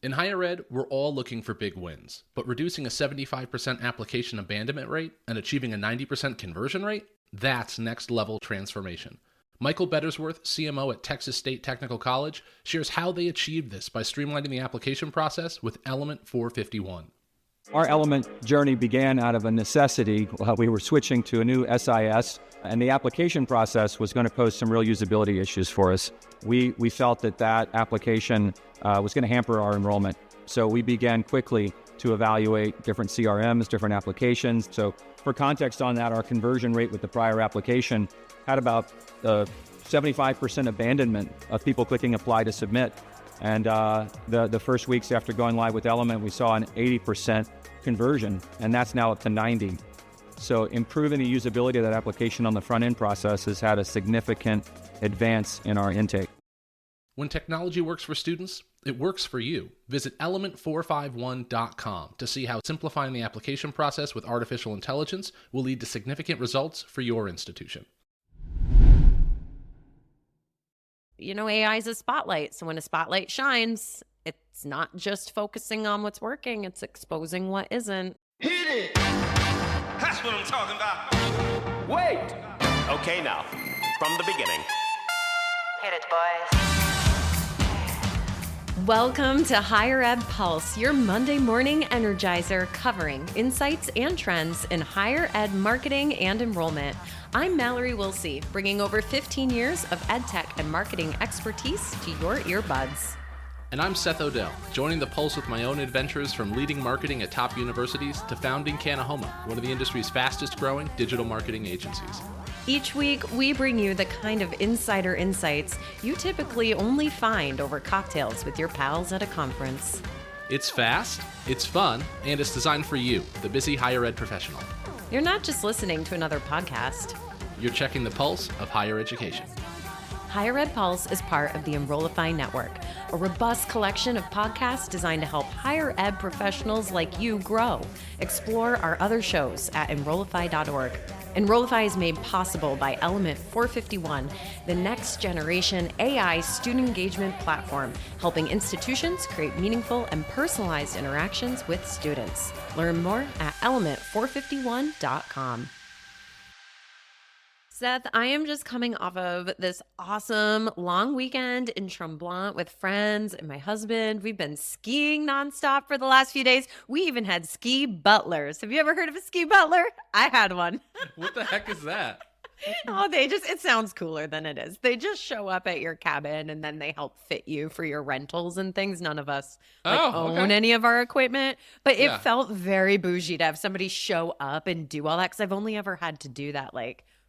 In higher ed, we're all looking for big wins, but reducing a 75% application abandonment rate and achieving a 90% conversion rate, that's next level transformation. Michael Bettersworth, CMO at Texas State Technical College, shares how they achieved this by streamlining the application process with Element 451. Our Element journey began out of a necessity. We were switching to a new SIS, and the application process was going to pose some real usability issues for us. We felt that application was going to hamper our enrollment. So we began quickly to evaluate different CRMs, different applications. So for context on that, our conversion rate with the prior application had about 75% abandonment of people clicking apply to submit. And the first weeks after going live with Element, we saw an 80% conversion, and that's now up to 90. So improving the usability of that application on the front end process has had a significant advance in our intake. When technology works for students, it works for you. Visit element451.com to see how simplifying the application process with artificial intelligence will lead to significant results for your institution. You know, AI is a spotlight. So when a spotlight shines, it's not just focusing on what's working, it's exposing what isn't. Hit it! That's what I'm talking about. Wait! Okay, now, from the beginning. Hit it, boys. Welcome to Higher Ed Pulse, your Monday morning energizer covering insights and trends in higher ed marketing and enrollment. I'm Mallory Wilsey, bringing over 15 years of ed tech and marketing expertise to your earbuds. And I'm Seth Odell, joining the Pulse with my own adventures from leading marketing at top universities to founding Kanahoma, one of the industry's fastest growing digital marketing agencies. Each week, we bring you the kind of insider insights you typically only find over cocktails with your pals at a conference. It's fast, it's fun, and it's designed for you, the busy higher ed professional. You're not just listening to another podcast. You're checking the pulse of higher education. Higher Ed Pulse is part of the Enrollify Network, a robust collection of podcasts designed to help higher ed professionals like you grow. Explore our other shows at enrollify.org. Enrollify is made possible by Element 451, the next generation AI student engagement platform, helping institutions create meaningful and personalized interactions with students. Learn more at element451.com. Seth, I am just coming off of this awesome long weekend in Tremblant with friends and my husband. We've been skiing nonstop for the last few days. We even had ski butlers. Have you ever heard of a ski butler? I had one. What the heck is that? Oh, it sounds cooler than it is. They just show up at your cabin and then they help fit you for your rentals and things. None of us own any of our equipment, but it felt very bougie to have somebody show up and do all that, because I've only ever had to do that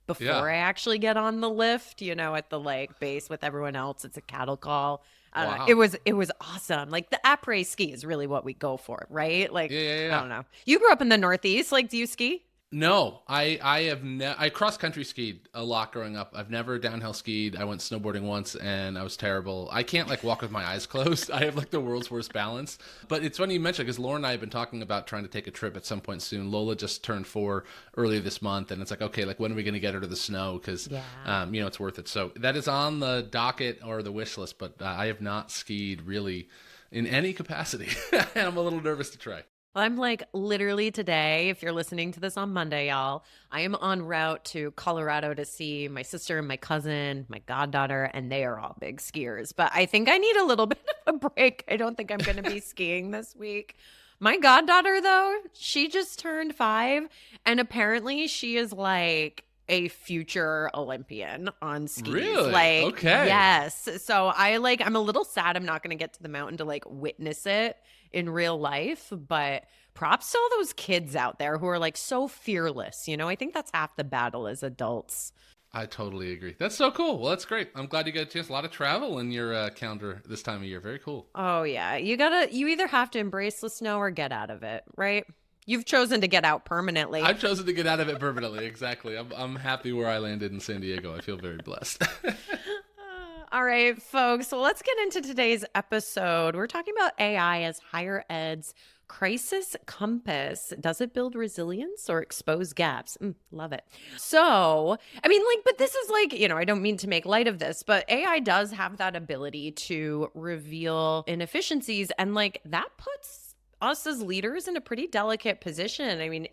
before I actually get on the lift, at the base with everyone else. It's a cattle call. Wow. It was awesome. The après ski is really what we go for, right? I don't know. You grew up in the Northeast. Do you ski? No, I cross country skied a lot growing up. I've never downhill skied. I went snowboarding once and I was terrible. I can't walk with my eyes closed. I have the world's worst balance. But it's funny you mentioned, because Laura and I have been talking about trying to take a trip at some point soon. Lola just turned 4 earlier this month, and it's okay, when are we going to get her to the snow? Because it's worth it. So that is on the docket or the wish list. But I have not skied really in any capacity, and I'm a little nervous to try. Well, I'm literally today, if you're listening to this on Monday, y'all, I am en route to Colorado to see my sister and my cousin, my goddaughter, and they are all big skiers. But I think I need a little bit of a break. I don't think I'm going to be skiing this week. My goddaughter, though, she just turned 5, and apparently she is a future Olympian on skis. Really? Okay. Yes. So I'm a little sad I'm not going to get to the mountain to witness it in real life, but props to all those kids out there who are so fearless. I think that's half the battle as adults. I totally agree. That's so cool. Well, that's great. I'm glad you got a chance. A lot of travel in your calendar this time of year. Very cool. Oh yeah. You either have to embrace the snow or get out of it, right? You've chosen to get out permanently. I've chosen to get out of it permanently. Exactly. I'm happy where I landed in San Diego. I feel very blessed. All right, folks. So let's get into today's episode. We're talking about AI as higher ed's crisis compass. Does it build resilience or expose gaps? Love it. So, I mean, but this is I don't mean to make light of this, but AI does have that ability to reveal inefficiencies. And that puts us as leaders in a pretty delicate position. I mean,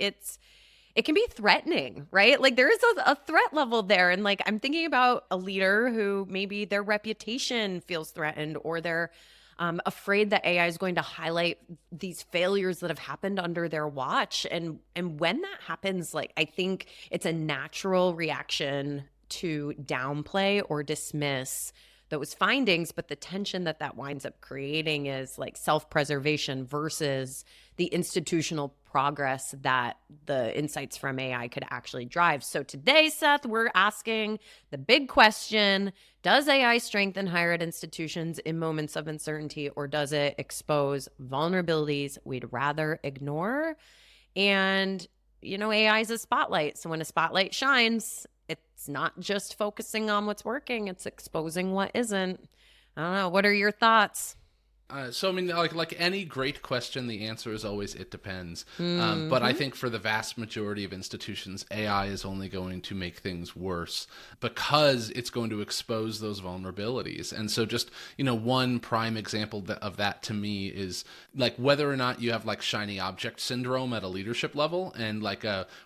it can be threatening, right? There is a threat level there. And I'm thinking about a leader who maybe their reputation feels threatened, or they're afraid that AI is going to highlight these failures that have happened under their watch. And when that happens, I think it's a natural reaction to downplay or dismiss those findings. But the tension that winds up creating is self-preservation versus the institutional progress that the insights from AI could actually drive. So today, Seth, we're asking the big question: does AI strengthen higher ed institutions in moments of uncertainty, or does it expose vulnerabilities we'd rather ignore? And, AI is a spotlight. So when a spotlight shines, it's not just focusing on what's working, it's exposing what isn't. I don't know. What are your thoughts? So, I mean, like any great question, the answer is always it depends. But I think for the vast majority of institutions, AI is only going to make things worse because it's going to expose those vulnerabilities. And so just, one prime example of that to me is whether or not you have shiny object syndrome at a leadership level, and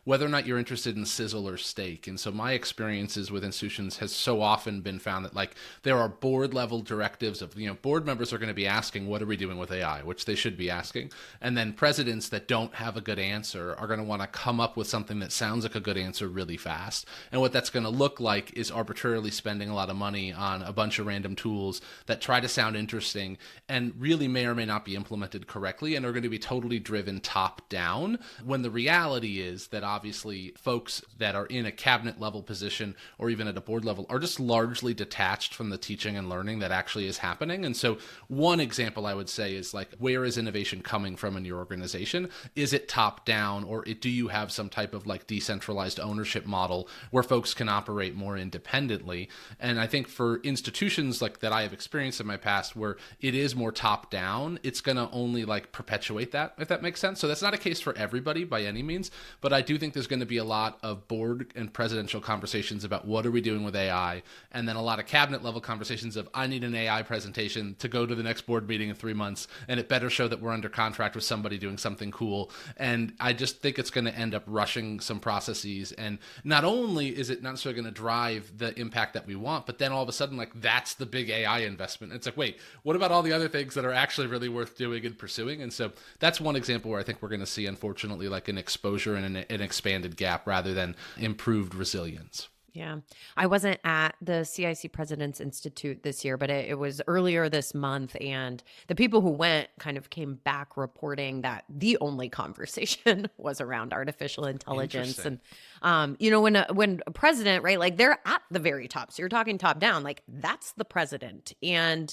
whether or not you're interested in sizzle or steak. And so my experiences with institutions has so often been found that there are board level directives of, board members are going to be asking, what are we doing with AI, which they should be asking. And then presidents that don't have a good answer are going to want to come up with something that sounds like a good answer really fast. And what that's going to look like is arbitrarily spending a lot of money on a bunch of random tools that try to sound interesting and really may or may not be implemented correctly and are going to be totally driven top down, when the reality is that obviously folks that are in a cabinet level position or even at a board level are just largely detached from the teaching and learning that actually is happening. And so one example I would say is where is innovation coming from in your organization? Is it top down, or do you have some type of decentralized ownership model where folks can operate more independently? And I think for institutions that I have experienced in my past where it is more top down, it's going to only perpetuate that, if that makes sense. So that's not a case for everybody by any means, but I do think there's going to be a lot of board and presidential conversations about what are we doing with AI, and then a lot of cabinet level conversations of I need an AI presentation to go to the next board meeting in 3 months, and it better show that we're under contract with somebody doing something cool. And I just think it's going to end up rushing some processes. And not only is it not necessarily going to drive the impact that we want, but then all of a sudden, that's the big AI investment. It's wait, what about all the other things that are actually really worth doing and pursuing? And so that's one example where I think we're going to see, unfortunately, an exposure and an expanded gap rather than improved resilience. Yeah. I wasn't at the CIC President's Institute this year, but it was earlier this month. And the people who went kind of came back reporting that the only conversation was around artificial intelligence. And, when a president, right, they're at the very top. So you're talking top down, that's the president. And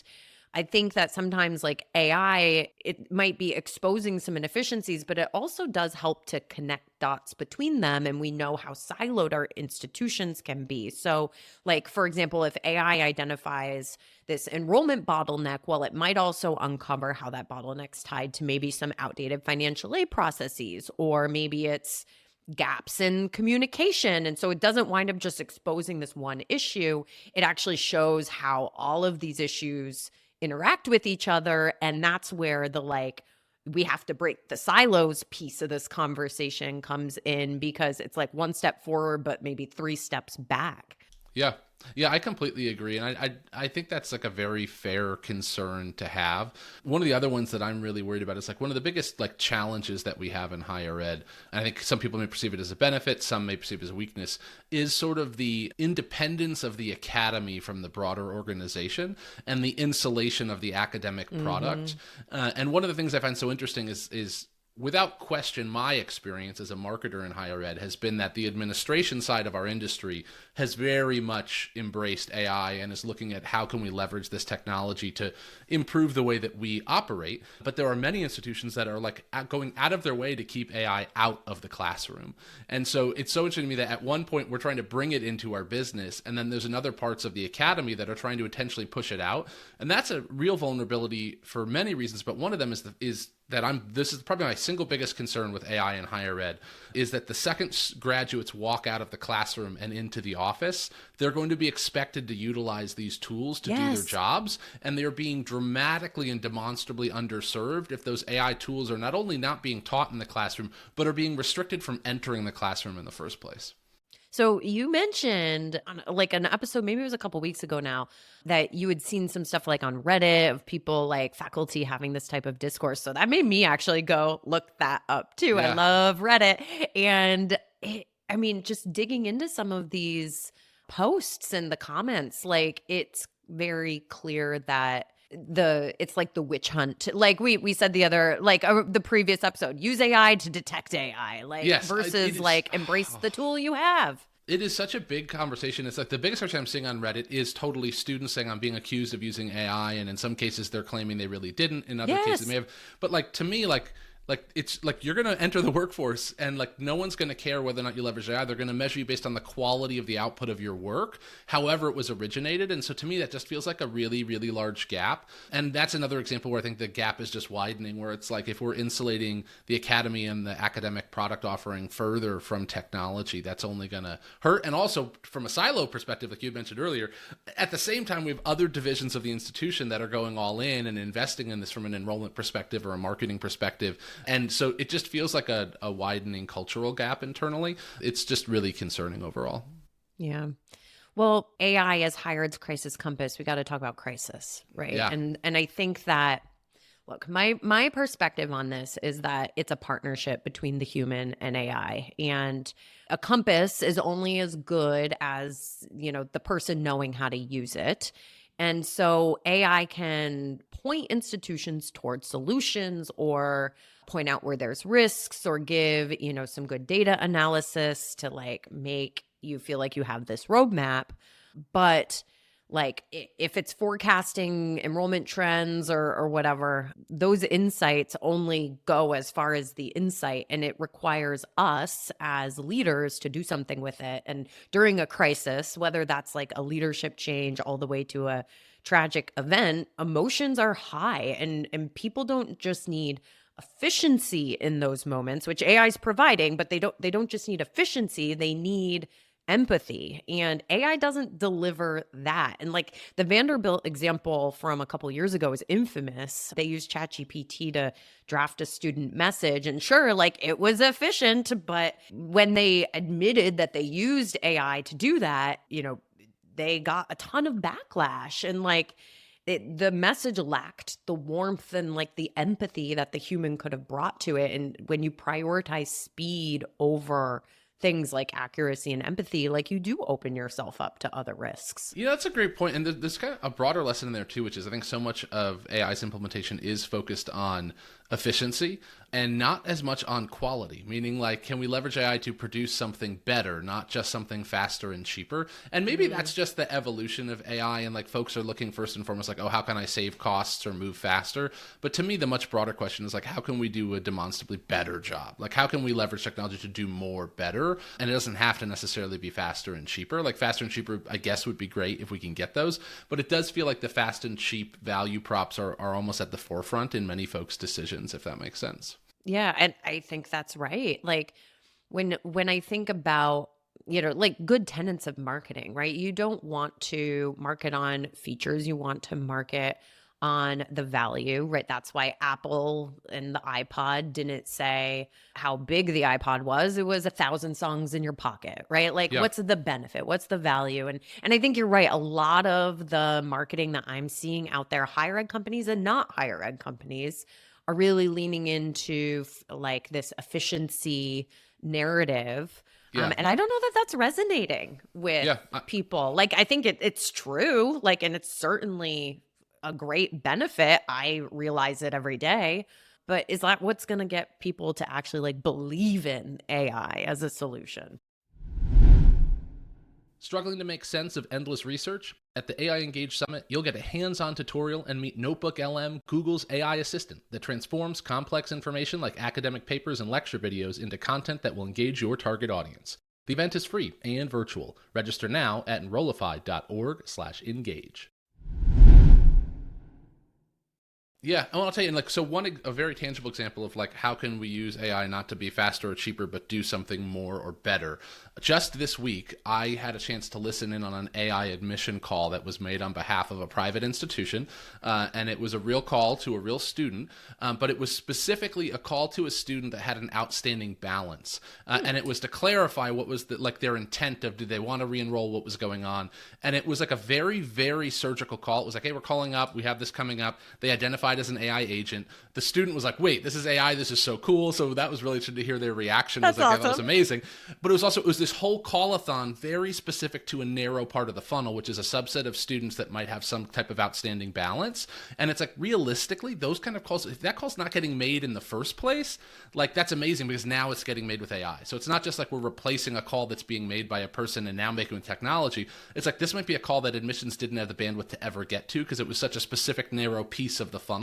I think that sometimes AI, it might be exposing some inefficiencies, but it also does help to connect dots between them. And we know how siloed our institutions can be. So for example, if AI identifies this enrollment bottleneck, well, it might also uncover how that bottleneck's tied to maybe some outdated financial aid processes, or maybe it's gaps in communication. And so it doesn't wind up just exposing this one issue. It actually shows how all of these issues interact with each other. And that's where the we have to break the silos piece of this conversation comes in, because it's one step forward, but maybe 3 steps back. Yeah. Yeah, I completely agree. And I think that's a very fair concern to have. One of the other ones that I'm really worried about is one of the biggest challenges that we have in higher ed, and I think some people may perceive it as a benefit, some may perceive it as a weakness, is sort of the independence of the academy from the broader organization and the insulation of the academic product. And one of the things I find so interesting is without question, my experience as a marketer in higher ed has been that the administration side of our industry has very much embraced AI and is looking at how can we leverage this technology to improve the way that we operate. But there are many institutions that are like going out of their way to keep AI out of the classroom. And so it's so interesting to me that at one point we're trying to bring it into our business, and then there's another parts of the academy that are trying to intentionally push it out. And that's a real vulnerability for many reasons, but one of them is this is probably my single biggest concern with AI in higher ed, is that the second graduates walk out of the classroom and into the office, they're going to be expected to utilize these tools to do their jobs, and they're being dramatically and demonstrably underserved if those AI tools are not only not being taught in the classroom, but are being restricted from entering the classroom in the first place. So you mentioned on like an episode, maybe it was a couple weeks ago now, that you had seen some stuff like on Reddit of people like faculty having this type of discourse. So that made me actually go look that up too. Yeah. I love Reddit. And I mean, just digging into some of these posts and the comments, like it's very clear that it's like the witch hunt, like we said the previous episode, use AI to detect AI, like versus like embrace the tool you have. It is such a big conversation. It's like the biggest search I'm seeing on Reddit is totally students saying I'm being accused of using AI, and in some cases they're claiming they really didn't, in other cases they may have. But like to me, like it's like you're going to enter the workforce, and like no one's going to care whether or not you leverage AI. They're going to measure you based on the quality of the output of your work, however it was originated. And so to me, that just feels like a really, really large gap. And that's another example where I think the gap is just widening, where it's like if we're insulating the academy and the academic product offering further from technology, that's only going to hurt. And also from a silo perspective, like you mentioned earlier, at the same time, we have other divisions of the institution that are going all in and investing in this from an enrollment perspective or a marketing perspective. And so it just feels like a widening cultural gap internally. It's just really concerning overall. Yeah. Well, AI as higher ed's crisis compass, we got to talk about crisis, right? Yeah. And I think that, look, my perspective on this is that it's a partnership between the human and AI. And a compass is only as good as, the person knowing how to use it. And so AI can point institutions towards solutions or point out where there's risks or give, some good data analysis to like make you feel like you have this roadmap. But like if it's forecasting enrollment trends or whatever, those insights only go as far as the insight, and it requires us as leaders to do something with it. And during a crisis, whether that's like a leadership change all the way to a tragic event, emotions are high, and people don't just need efficiency in those moments, which AI is providing, but they don't just need efficiency, they need empathy, and AI doesn't deliver that. And like the Vanderbilt example from a couple years ago is infamous. They used ChatGPT to draft a student message, and sure, like it was efficient, but when they admitted that they used AI to do that, they got a ton of backlash, and like the message lacked the warmth and like the empathy that the human could have brought to it. And when you prioritize speed over things like accuracy and empathy, like you do open yourself up to other risks. Yeah, that's a great point. And there's kind of a broader lesson in there too, which is I think so much of AI's implementation is focused on efficiency and not as much on quality, meaning like, can we leverage AI to produce something better, not just something faster and cheaper? And maybe that's just the evolution of AI, and like folks are looking first and foremost like, oh, how can I save costs or move faster? But to me, the much broader question is like, how can we do a demonstrably better job? Like, how can we leverage technology to do more better? And it doesn't have to necessarily be faster and cheaper. Like faster and cheaper, I guess, would be great if we can get those. But it does feel like the fast and cheap value props are almost at the forefront in many folks' decisions, if that makes sense. Yeah, and I think that's right. Like when I think about, like good tenets of marketing, right? You don't want to market on features, you want to market on the value, right? That's why Apple and the iPod didn't say how big the iPod was. It was 1,000 songs in your pocket, right? Like what's the benefit? What's the value? And I think you're right. A lot of the marketing that I'm seeing out there, higher ed companies and not higher ed companies, are really leaning into like this efficiency narrative. And I don't know that that's resonating with people. Like, I think it's true, like, and it's certainly a great benefit. I realize it every day, But is that what's going to get people to actually like believe in AI as a solution? Struggling to make sense of endless research? At the AI Engage Summit, you'll get a hands-on tutorial and meet Notebook LM, Google's AI assistant that transforms complex information like academic papers and lecture videos into content that will engage your target audience. The event is free and virtual. Register now at enrollify.org/engage. Yeah, well, I'll tell you, and like, so a very tangible example of like, how can we use AI not to be faster or cheaper, but do something more or better? Just this week, I had a chance to listen in on an AI admission call that was made on behalf of a private institution, and it was a real call to a real student, but it was specifically a call to a student that had an outstanding balance, and it was to clarify what was their intent of, did they want to re-enroll, what was going on, and it was like a very, very surgical call. It was like, hey, we're calling up, we have this coming up. They identified as an AI agent. The student was like, wait, this is AI, this is so cool. So that was really interesting to hear their reaction. That's was like, awesome. That was amazing. But it was this whole call-a-thon very specific to a narrow part of the funnel, which is a subset of students that might have some type of outstanding balance. And it's like, realistically, those kind of calls, if that call's not getting made in the first place, like, that's amazing, because now it's getting made with AI. So it's not just like we're replacing a call that's being made by a person and now making it with technology. It's like, this might be a call that admissions didn't have the bandwidth to ever get to because it was such a specific narrow piece of the funnel.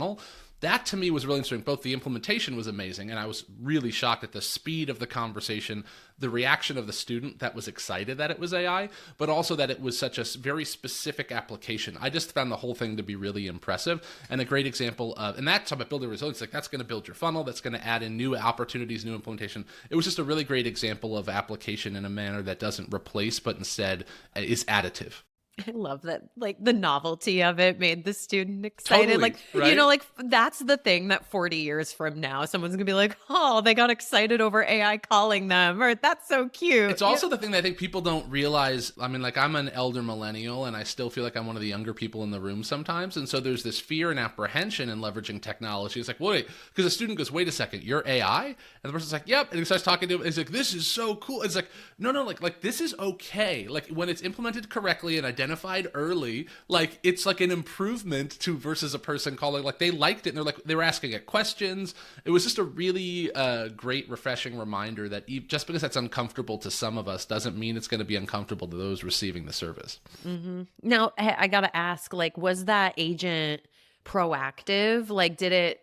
That to me was really interesting. Both the implementation was amazing, and I was really shocked at the speed of the conversation, the reaction of the student that was excited that it was AI, but also that it was such a very specific application. I just found the whole thing to be really impressive, and a great example of, and that's about building resilience. Like, that's going to build your funnel, that's going to add in new opportunities, new implementation. It was just a really great example of application in a manner that doesn't replace, but instead is additive. I love that, like, the novelty of it made the student excited. Totally, like, right? you know, like, that's the thing that 40 years from now, someone's gonna be like, oh, they got excited over AI calling them, or that's so cute. It's also the thing that I think people don't realize. I mean, like, I'm an elder millennial, and I still feel like I'm one of the younger people in the room sometimes. And so there's this fear and apprehension in leveraging technology. It's like, wait, because the student goes, wait a second, you're AI? And the person's like, yep. And he starts talking to him, and he's like, this is so cool. It's like, no, like this is okay. Like, when it's implemented correctly and identified early, like, it's like an improvement to versus a person calling. Like, they liked it, and they were asking it questions. It was just a really great, refreshing reminder that just because that's uncomfortable to some of us doesn't mean it's going to be uncomfortable to those receiving the service. Mm-hmm. Now, I gotta ask, like, was that agent proactive? Like, did it,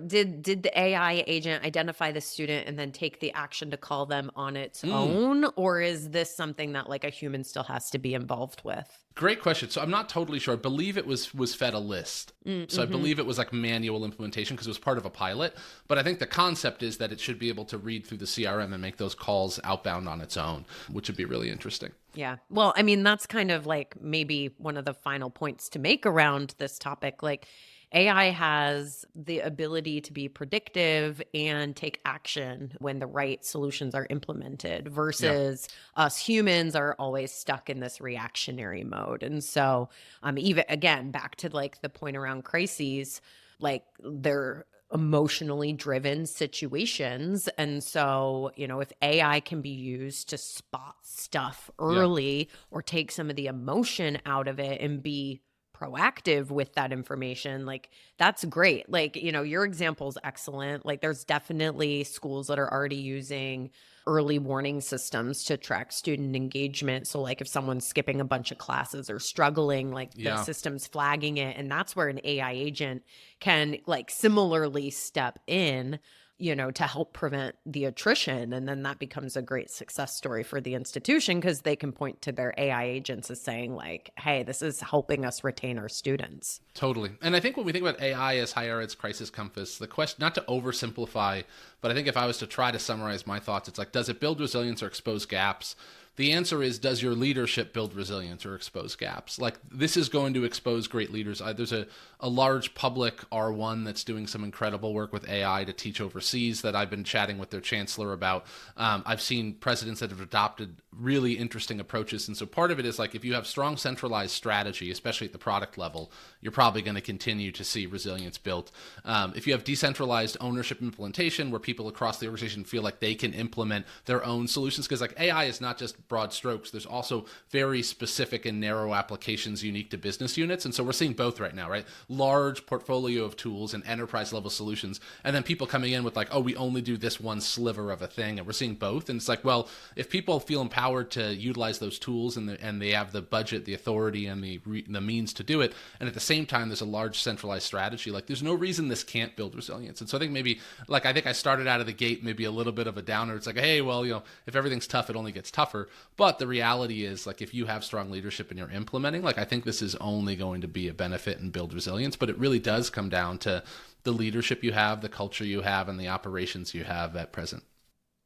did the AI agent identify the student and then take the action to call them on its own? Or is this something that, like, a human still has to be involved with? Great question. So I'm not totally sure. I believe it was fed a list. So I believe it was like manual implementation because it was part of a pilot. But I think the concept is that it should be able to read through the CRM and make those calls outbound on its own, which would be really interesting. Yeah. Well, I mean, that's kind of like maybe one of the final points to make around this topic. Like, AI has the ability to be predictive and take action when the right solutions are implemented versus us humans are always stuck in this reactionary mode. And so even again, back to like the point around crises, like, they're emotionally driven situations. And so, if AI can be used to spot stuff early or take some of the emotion out of it and be proactive with that information, like, that's great. Like, your example's excellent. Like, there's definitely schools that are already using early warning systems to track student engagement. So, like, if someone's skipping a bunch of classes or struggling, like, the system's flagging it. And that's where an AI agent can, like, similarly step in, to help prevent the attrition. And then that becomes a great success story for the institution because they can point to their AI agents as saying, like, hey, this is helping us retain our students. Totally. And I think when we think about AI as higher ed's crisis compass, the question, not to oversimplify, but I think if I was to try to summarize my thoughts, it's like, does it build resilience or expose gaps? The answer is, does your leadership build resilience or expose gaps? Like, this is going to expose great leaders. There's a large public R1 that's doing some incredible work with AI to teach overseas that I've been chatting with their chancellor about. I've seen presidents that have adopted really interesting approaches. And so part of it is, like, if you have strong centralized strategy, especially at the product level, you're probably going to continue to see resilience built. If you have decentralized ownership implementation where people across the organization feel like they can implement their own solutions, because, like, AI is not just broad strokes, there's also very specific and narrow applications unique to business units. And so we're seeing both right now, right? Large portfolio of tools and enterprise level solutions. And then people coming in with like, oh, we only do this one sliver of a thing. And we're seeing both. And it's like, well, if people feel empowered to utilize those tools and they have the budget, the authority, and the means to do it, and at the same time, there's a large centralized strategy, like there's no reason this can't build resilience. And so I think maybe, like, I think I started out of the gate maybe a little bit of a downer. It's like, hey, well, if everything's tough, it only gets tougher. But the reality is, like, if you have strong leadership and you're implementing, like, I think this is only going to be a benefit and build resilience. But it really does come down to the leadership you have, the culture you have, and the operations you have at present.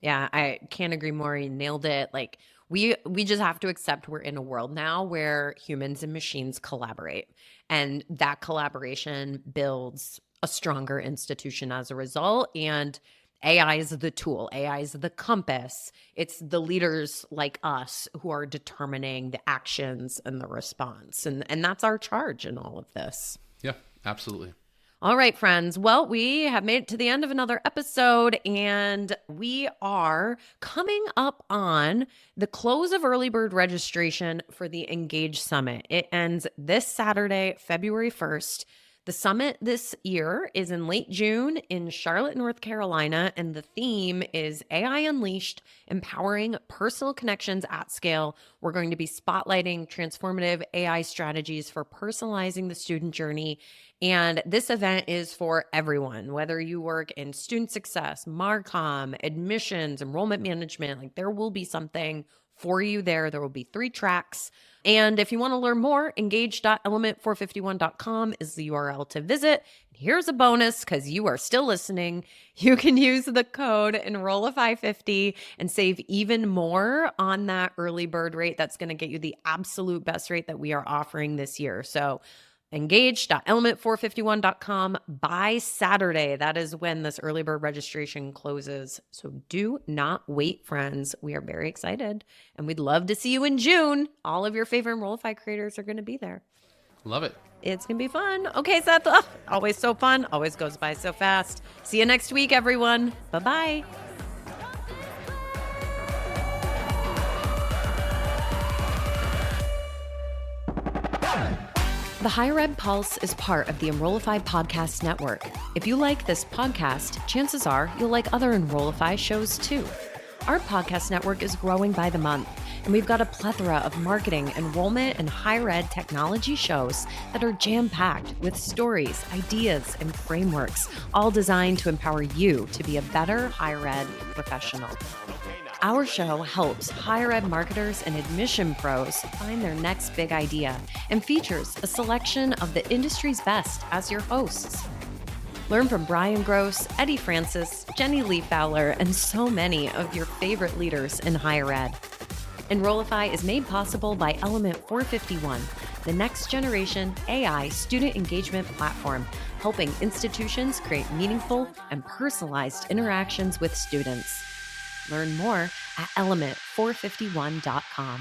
Yeah, I can't agree more. You nailed it. Like, we just have to accept we're in a world now where humans and machines collaborate, and that collaboration builds a stronger institution as a result. And AI is the tool. AI is the compass. It's the leaders like us who are determining the actions and the response. And that's our charge in all of this. Yeah, absolutely. All right, friends. Well, we have made it to the end of another episode, and we are coming up on the close of early bird registration for the Engage Summit. It ends this Saturday, February 1st. The summit this year is in late June in Charlotte, North Carolina, and the theme is AI Unleashed, Empowering Personal Connections at Scale. We're going to be spotlighting transformative AI strategies for personalizing the student journey. And this event is for everyone, whether you work in student success, MarCom, admissions, enrollment management, like there will be something for you there. There will be 3 tracks. And if you want to learn more, engage.element451.com is the URL to visit. Here's a bonus because you are still listening. You can use the code ENROLLIFY50 and save even more on that early bird rate. That's going to get you the absolute best rate that we are offering this year. So engage.element451.com by Saturday. That is when this early bird registration closes. So do not wait, friends. We are very excited, and we'd love to see you in June. All of your favorite Enrollify creators are going to be there. Love it. It's going to be fun. Okay, Seth. Always so fun. Always goes by so fast. See you next week, everyone. Bye-bye. The Higher Ed Pulse is part of the Enrollify Podcast Network. If you like this podcast, chances are you'll like other Enrollify shows too. Our podcast network is growing by the month, and we've got a plethora of marketing, enrollment, and higher ed technology shows that are jam-packed with stories, ideas, and frameworks, all designed to empower you to be a better higher ed professional. Our show helps higher ed marketers and admission pros find their next big idea and features a selection of the industry's best as your hosts. Learn from Brian Gross, Eddie Francis, Jenny Lee Fowler, and so many of your favorite leaders in higher ed. Enrollify is made possible by Element 451, the next generation AI student engagement platform, helping institutions create meaningful and personalized interactions with students. Learn more at element451.com.